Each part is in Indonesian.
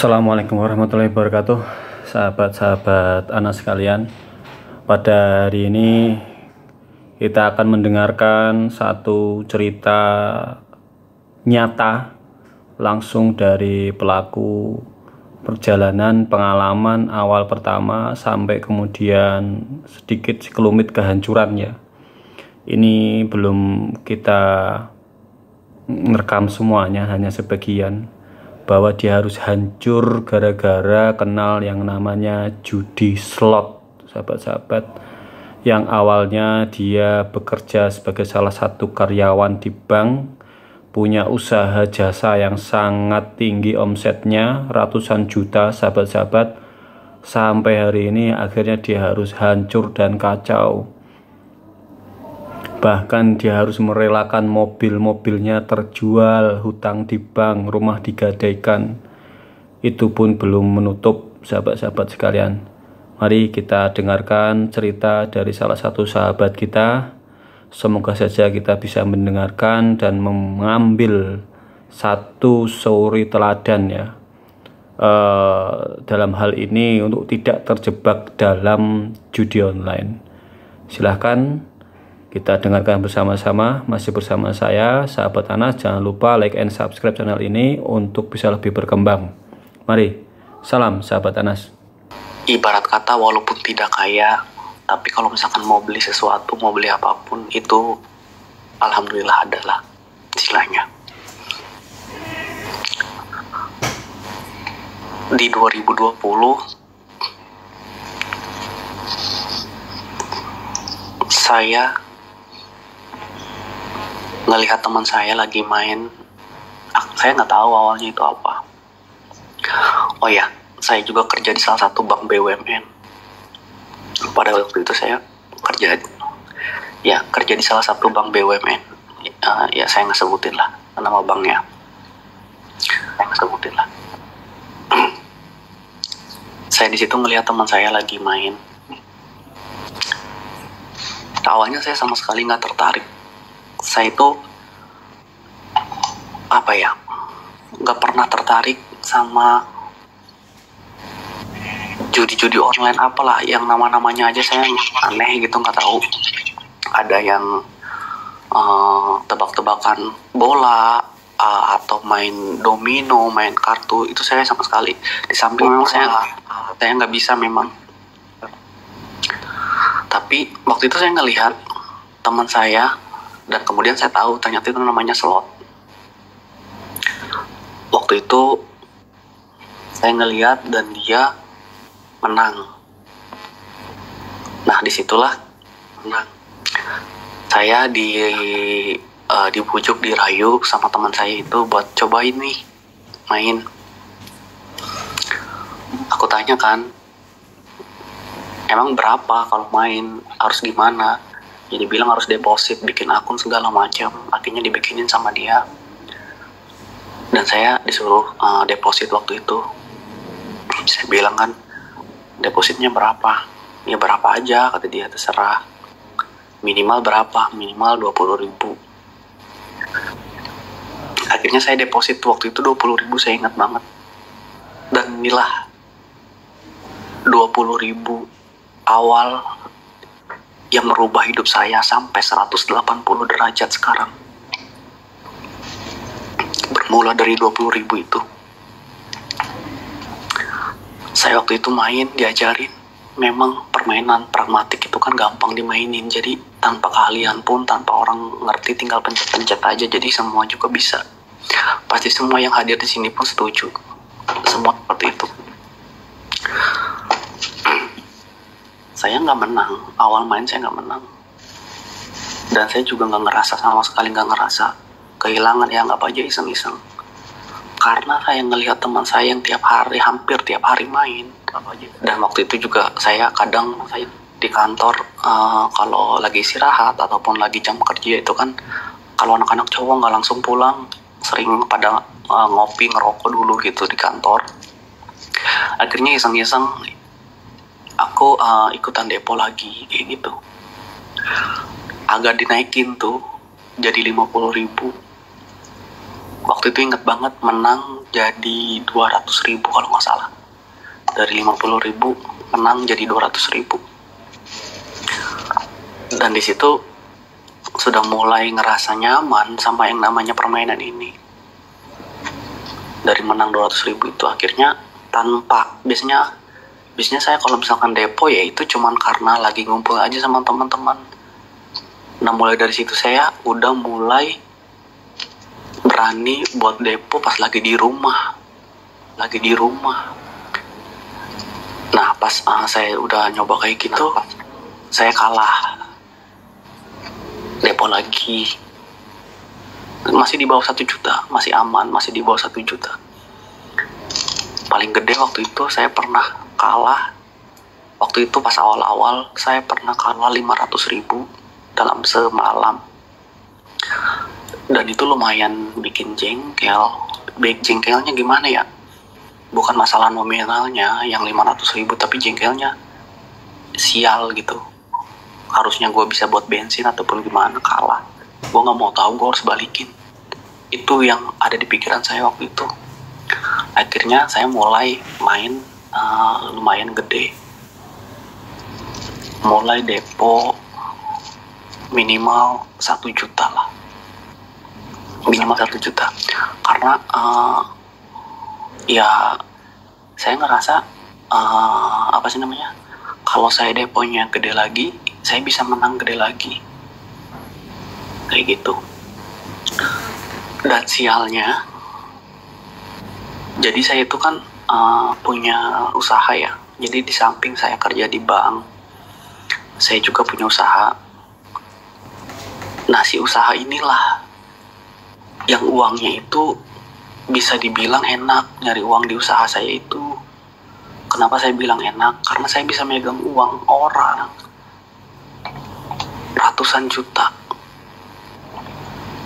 Assalamualaikum warahmatullahi wabarakatuh, sahabat-sahabat Anas sekalian. Pada hari ini kita akan mendengarkan satu cerita nyata langsung dari pelaku perjalanan pengalaman awal pertama sampai kemudian sedikit sekelumit kehancurannya. Ini belum kita merekam semuanya, hanya sebagian, bahwa dia harus hancur gara-gara kenal yang namanya judi slot, sahabat-sahabat. Yang awalnya dia bekerja sebagai salah satu karyawan di bank, punya usaha jasa yang sangat tinggi omsetnya, ratusan juta, sahabat-sahabat. Sampai hari ini akhirnya dia harus hancur dan kacau. Bahkan dia harus merelakan mobil-mobilnya terjual, hutang di bank, rumah digadaikan. Itu pun belum menutup, sahabat-sahabat sekalian. Mari kita dengarkan cerita dari salah satu sahabat kita. Semoga saja kita bisa mendengarkan dan mengambil satu suri teladan ya. Dalam hal ini untuk tidak terjebak dalam judi online. Silahkan kita dengarkan bersama-sama. Masih bersama saya, sahabat Anas. Jangan lupa like and subscribe channel ini untuk bisa lebih berkembang. Mari, salam sahabat Anas. Ibarat kata, walaupun tidak kaya, tapi kalau misalkan mau beli sesuatu, mau beli apapun, itu alhamdulillah adalah istilahnya. Di 2020 saya ngelihat teman saya lagi main. Saya nggak tahu awalnya itu apa. Oh ya, saya juga kerja di salah satu bank BUMN. Pada waktu itu saya kerja di salah satu bank BUMN. Ya saya nggak sebutin lah nama banknya. Saya di situ ngelihat teman saya lagi main. Awalnya saya sama sekali nggak tertarik. Saya itu nggak pernah tertarik sama judi-judi online, apalah yang nama-namanya aja saya aneh gitu, nggak tahu. Ada yang tebak-tebakan bola atau main domino, main kartu, itu saya sama sekali. Di samping memang saya nggak bisa memang. Tapi waktu itu saya ngelihat teman saya, dan kemudian saya tahu ternyata itu namanya slot. Waktu itu saya ngelihat dan dia menang. Nah, disitulah menang. Saya dibujuk, dirayu sama teman saya itu buat cobain nih main. Aku tanya kan, emang berapa kalau main, harus gimana? Jadi bilang harus deposit, bikin akun segala macam. Akhirnya dibikinin sama dia. Dan saya disuruh deposit waktu itu. Saya bilang kan, depositnya berapa? Ya berapa aja, kata dia, terserah. Minimal berapa? Minimal 20.000. Akhirnya saya deposit waktu itu 20.000, saya ingat banget. Dan inilah 20.000 awal yang merubah hidup saya sampai 180 derajat sekarang. Bermula dari 20.000 itu. Saya waktu itu main, diajarin. Memang permainan pragmatik itu kan gampang dimainin. Jadi tanpa keahlian pun, tanpa orang ngerti, tinggal pencet-pencet aja. Jadi semua juga bisa. Pasti semua yang hadir di sini pun setuju. Semua seperti itu. Saya nggak menang, awal main saya nggak menang. Dan saya juga nggak ngerasa, sama sekali nggak ngerasa kehilangan, ya nggak aja iseng-iseng. Karena saya ngelihat teman saya yang hampir tiap hari main. Dan waktu itu juga saya di kantor, kalau lagi istirahat ataupun lagi jam kerja itu kan, kalau anak-anak cowok nggak langsung pulang, sering pada ngopi, ngerokok dulu gitu di kantor. Akhirnya iseng-iseng aku ikutan depo lagi kayak gitu. Agak dinaikin tuh jadi 50.000. Waktu itu inget banget menang jadi 200.000 kalau nggak salah. Dari 50.000 menang jadi 200.000. Dan di situ sudah mulai ngerasa nyaman sama yang namanya permainan ini. Dari menang 200.000 itu akhirnya tanpa, biasanya saya kalau misalkan depo ya itu cuman karena lagi ngumpul aja sama teman-teman. Nah mulai dari situ saya udah mulai berani buat depo pas lagi di rumah. Nah pas saya udah nyoba kayak gitu, saya kalah. Depo lagi. Masih di bawah 1 juta, masih aman, masih di bawah 1 juta. Paling gede waktu itu saya pernah kalah. Waktu itu pas awal-awal saya pernah kalah 500.000 dalam semalam. Dan itu lumayan bikin jengkel. Jengkelnya gimana ya? Bukan masalah nominalnya yang 500.000, tapi jengkelnya sial gitu. Harusnya gue bisa buat bensin ataupun gimana, kalah. Gue gak mau tahu, gue harus balikin. Itu yang ada di pikiran saya waktu itu. Akhirnya saya mulai main lumayan gede. Mulai depo minimal 1 juta lah. Minimal 1 juta. Karena ya saya ngerasa kalau saya deponya gede lagi, saya bisa menang gede lagi. Kayak gitu. Dan sialnya, jadi saya itu kan punya usaha ya. Jadi di samping saya kerja di bank, saya juga punya usaha. Nah si usaha inilah yang uangnya itu bisa dibilang enak. Nyari uang di usaha saya itu, kenapa saya bilang enak? Karena saya bisa megang uang orang ratusan juta.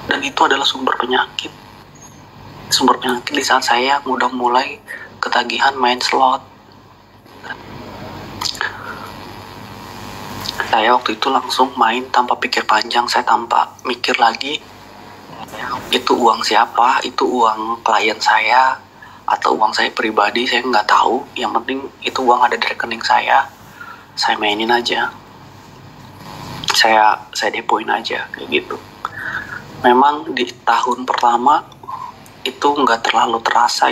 Dan itu adalah sumber penyakit di saat saya udah mulai ketagihan main slot. Saya waktu itu langsung main tanpa pikir panjang, saya tanpa mikir lagi itu uang siapa, itu uang klien saya atau uang saya pribadi, saya nggak tahu. Yang penting itu uang ada di rekening saya mainin aja, saya depoin aja kayak gitu. Memang di tahun pertama itu nggak terlalu terasa.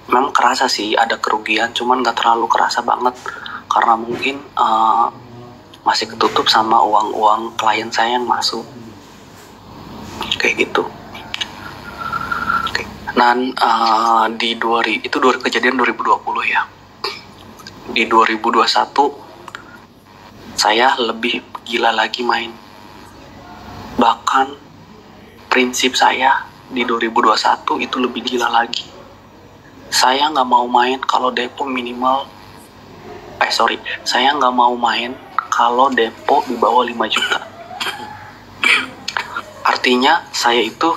Memang kerasa sih ada kerugian, cuman nggak terlalu kerasa banget karena mungkin masih ketutup sama uang klien saya yang masuk kayak gitu. Dan itu kejadian 2020 ya. Di 2021 saya lebih gila lagi main. Bahkan prinsip saya di 2021 itu lebih gila lagi. Saya nggak mau main kalau depo minimal saya nggak mau main kalau depo di bawah 5 juta. Artinya saya itu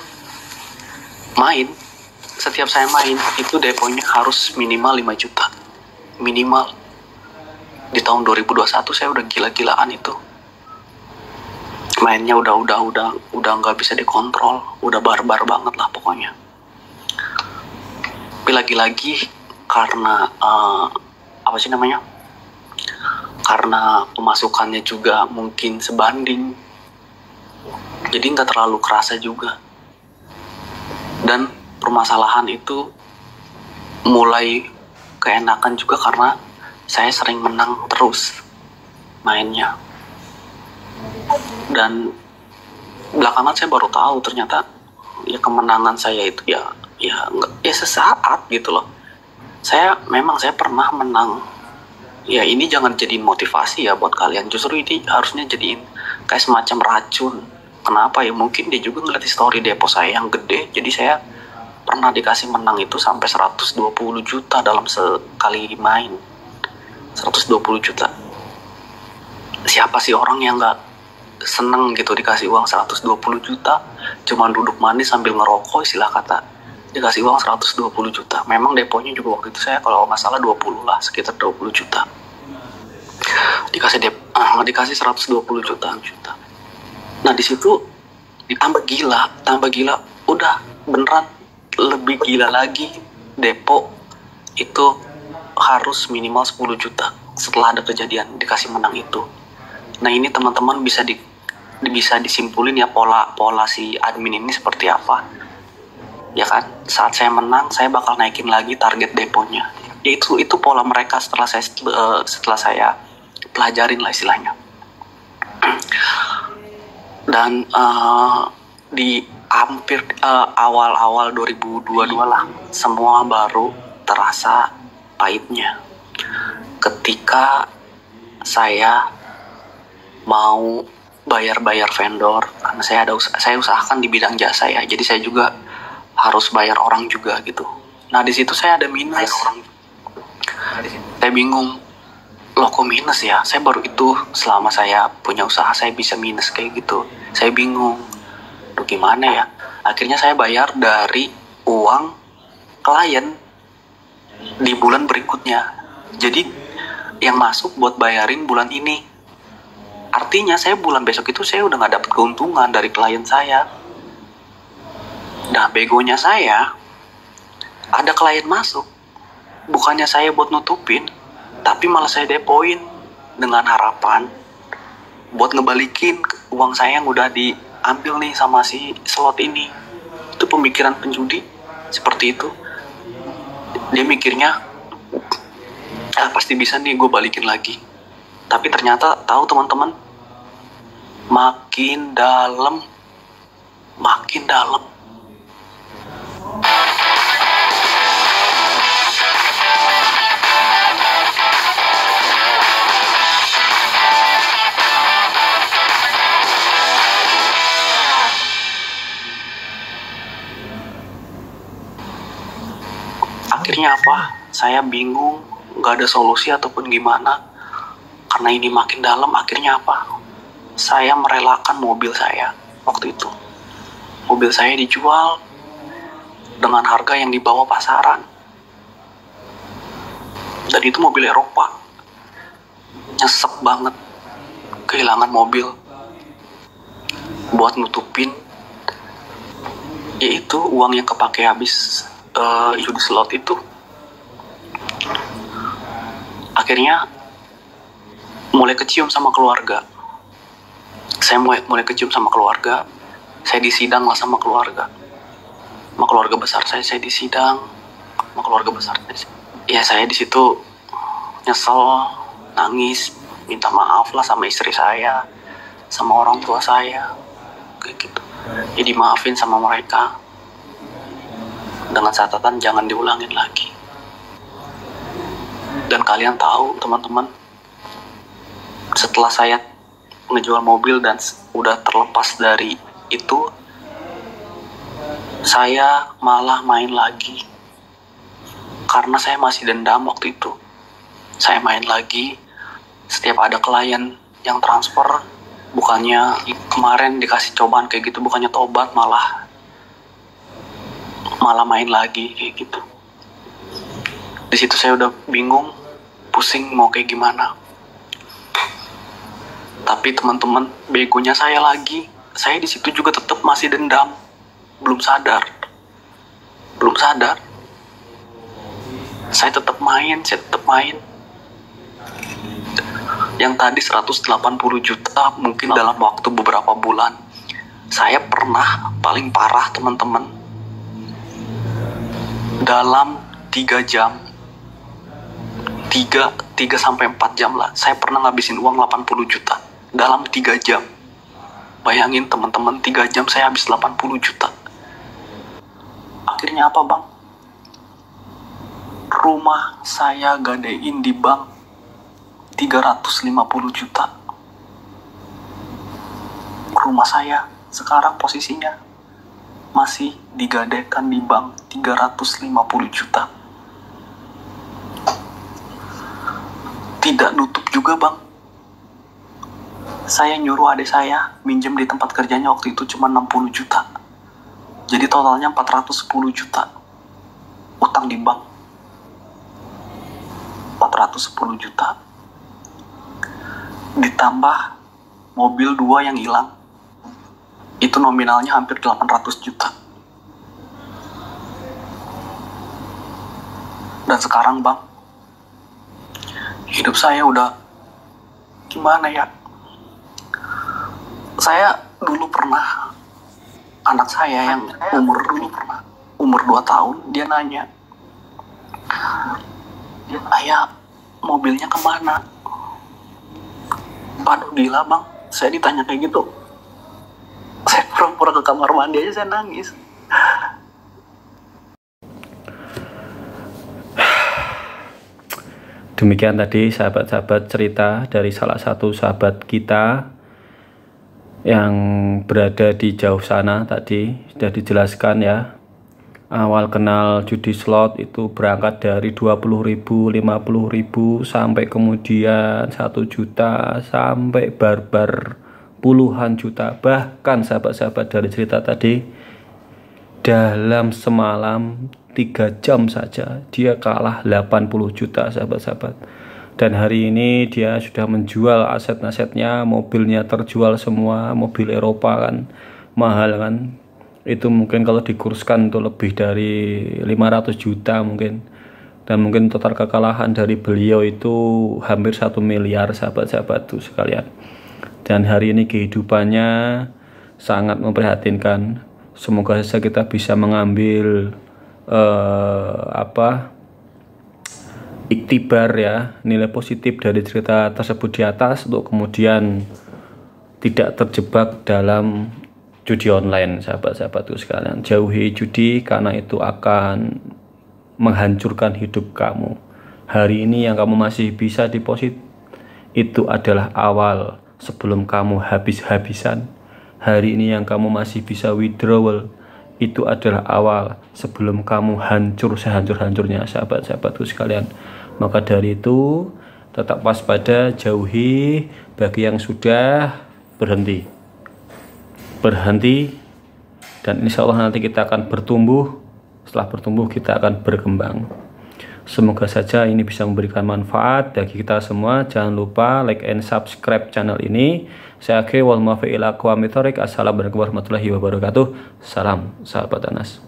setiap saya main itu deponya harus minimal 5 juta. Minimal. Di tahun 2021 saya udah gila-gilaan itu. Mainnya udah nggak bisa dikontrol, udah barbar banget lah pokoknya. Tapi lagi-lagi karena karena pemasukannya juga mungkin sebanding, jadi nggak terlalu kerasa juga. Dan permasalahan itu mulai keenakan juga karena saya sering menang terus mainnya. Dan belakangan saya baru tahu ternyata ya kemenangan saya itu ya sesaat gitu loh. Saya pernah menang. Ya ini jangan jadiin motivasi ya buat kalian. Justru ini harusnya jadiin kayak semacam racun. Kenapa ya? Mungkin dia juga ngeliat story depo saya yang gede. Jadi saya pernah dikasih menang itu sampai 120 juta dalam sekali main. 120 juta. Siapa sih orang yang gak seneng gitu dikasih uang 120 juta cuman duduk manis sambil ngerokok, istilah kata dikasih uang 120 juta. Memang deponya juga waktu itu saya kalau nggak salah 20 lah, sekitar 20 juta dikasih 120 juta. Nah di situ Tambah gila, udah beneran lebih gila lagi. Depo itu harus minimal 10 juta setelah ada kejadian dikasih menang itu. Nah ini teman-teman bisa disimpulin ya pola si admin ini seperti apa. Ya kan, saat saya menang saya bakal naikin lagi target deponya. Ya itu pola mereka setelah saya pelajarin lah istilahnya. Dan di hampir awal-awal 2022 lah, semua baru terasa pahitnya ketika saya mau bayar vendor, karena saya usahakan di bidang jasa ya, jadi saya juga harus bayar orang juga gitu. Nah di situ saya ada minus. Saya bingung, loh kok minus ya? Saya baru itu selama saya punya usaha saya bisa minus kayak gitu. Saya bingung, loh gimana ya? Akhirnya saya bayar dari uang klien di bulan berikutnya. Jadi yang masuk buat bayarin bulan ini. Artinya saya bulan besok itu saya udah gak dapet keuntungan dari klien saya. Nah begonya saya, ada klien masuk, bukannya saya buat nutupin, tapi malah saya depoin dengan harapan buat ngebalikin uang saya yang udah diambil nih sama si slot ini. Itu pemikiran penjudi seperti itu. Dia mikirnya pasti bisa nih gue balikin lagi. Tapi ternyata tahu teman-teman, makin dalam. Akhirnya apa? Saya bingung, gak ada solusi ataupun gimana. Karena ini makin dalam, akhirnya apa? Saya merelakan mobil saya waktu itu. Mobil saya dijual dengan harga yang di bawah pasaran. Dan itu mobil Eropa. Nyesek banget kehilangan mobil buat nutupin yaitu uang yang kepake habis judi slot itu. Akhirnya mulai kecium sama keluarga. Saya mulai kecium sama keluarga. Saya disidang lah sama keluarga. Sama keluarga besar saya disidang. Sama keluarga besar saya. Ya saya di situ nyesel, nangis, minta maaf lah sama istri saya, sama orang tua saya, kayak gitu. Jadi maafin sama mereka dengan catatan jangan diulangin lagi. Dan kalian tahu teman-teman, setelah saya ngejual mobil dan udah terlepas dari itu, saya malah main lagi karena saya masih dendam waktu itu. Saya main lagi, setiap ada klien yang transfer, bukannya kemarin dikasih cobaan kayak gitu, bukannya tobat, malah main lagi kayak gitu. Di situ saya udah bingung, pusing mau kayak gimana. Tapi teman-teman, begonya saya lagi, saya di situ juga tetap masih dendam, belum sadar. Saya tetap main. Yang tadi 180 juta mungkin dalam waktu beberapa bulan. Saya pernah paling parah teman-teman, dalam 3 jam 3-4 jam lah, saya pernah ngabisin uang 80 juta dalam 3 jam. Bayangin teman-teman, 3 jam saya habis 80 juta. Akhirnya apa bang? Rumah saya gadein di bank 350 juta. Rumah saya sekarang posisinya masih digadaikan di bank 350 juta. Tidak nutup juga bang, saya nyuruh adik saya minjem di tempat kerjanya waktu itu cuma 60 juta. Jadi totalnya 410 juta utang di bank. 410 juta ditambah mobil 2 yang hilang. Itu nominalnya hampir 800 juta. Dan sekarang bang, hidup saya udah gimana ya? Saya dulu pernah, anak saya yang umur 2 tahun, dia nanya, ayah mobilnya kemana? Aduh gila bang, saya ditanya kayak gitu, saya pura-pura ke kamar mandi aja saya nangis. Demikian tadi sahabat-sahabat cerita dari salah satu sahabat kita yang berada di jauh sana. Tadi sudah dijelaskan ya, awal kenal judi slot itu berangkat dari 20.000, 50.000 sampai kemudian 1 juta sampai barbar puluhan juta. Bahkan sahabat-sahabat dari cerita tadi, dalam semalam 3 jam saja dia kalah 80 juta sahabat-sahabat. Dan hari ini dia sudah menjual aset-asetnya, mobilnya terjual semua, mobil Eropa kan mahal kan. Itu mungkin kalau dikurskan itu lebih dari 500 juta mungkin. Dan mungkin total kekalahan dari beliau itu hampir 1 miliar sahabat-sahabat tuh sekalian. Dan hari ini kehidupannya sangat memprihatinkan. Semoga saja kita bisa mengambil iktibar ya, nilai positif dari cerita tersebut di atas, untuk kemudian tidak terjebak dalam judi online sahabat-sahabatku sekalian. Jauhi judi karena itu akan menghancurkan hidup kamu. Hari ini yang kamu masih bisa deposit, itu adalah awal sebelum kamu habis-habisan. Hari ini yang kamu masih bisa withdrawal, itu adalah awal sebelum kamu hancur sehancur-hancurnya sahabat-sahabatku sekalian. Maka dari itu tetap waspada, jauhi. Bagi yang sudah berhenti, dan insya Allah nanti kita akan bertumbuh. Setelah bertumbuh kita akan berkembang. Semoga saja ini bisa memberikan manfaat bagi kita semua. Jangan lupa like and subscribe channel ini. Saya akhiri, wal muwaffiq ila aqwamit thoriq. Assalamualaikum warahmatullahi wabarakatuh. Salam sahabat Anas.